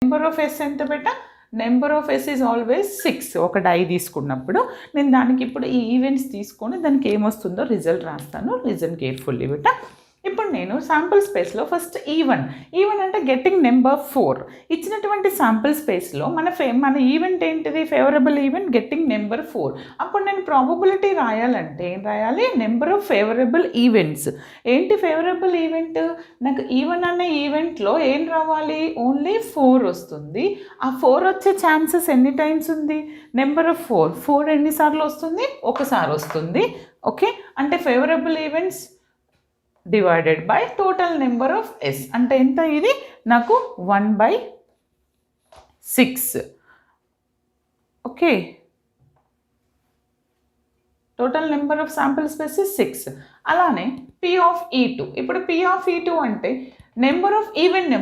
Number of S ఎంత బెట? Number of S is always 6. ఒక డై తీసుకున్నప్పుడు నేను దానికి ఇప్పుడు ఈ ఈవెంట్స్ తీసుకొని దానికి ఏమొస్తుందో రిజల్ట్ రాస్తాను. లిజన్ కేర్ఫుల్లీ బెట. ఇప్పుడు నేను శాంపుల్ స్పేస్లో ఫస్ట్ ఈవెన్ అంటే గెట్టింగ్ నెంబర్ 4 ఇచ్చినటువంటి శాంపుల్ స్పేస్లో మన ఈవెంట్ ఏంటిది? Favourable event getting number 4. అప్పుడు నేను ప్రాబబిలిటీ రాయాలంటే ఏం రాయాలి? Number of favourable events. ఏంటి ఫేవరబుల్ ఈవెంట్? నాకు ఈవెన్ అనే ఈవెంట్లో ఏం రావాలి? ఓన్లీ 4 వస్తుంది. ఆ 4 వచ్చే ఛాన్సెస్ ఎన్ని టైమ్స్ ఉంది? నెంబర్ ఆఫ్ 4 ఎన్నిసార్లు వస్తుంది? ఒకసారి వస్తుంది. ఓకే, అంటే favourable events divided by total number of S అంటే ఎంత? ఇది నాకు 1/6. Okay, total number of sample space 6. అలానే P of E2. ఇప్పుడు P of E2 అంటే నెంబర్ ఆఫ్ ఈవెన్ నెంబర్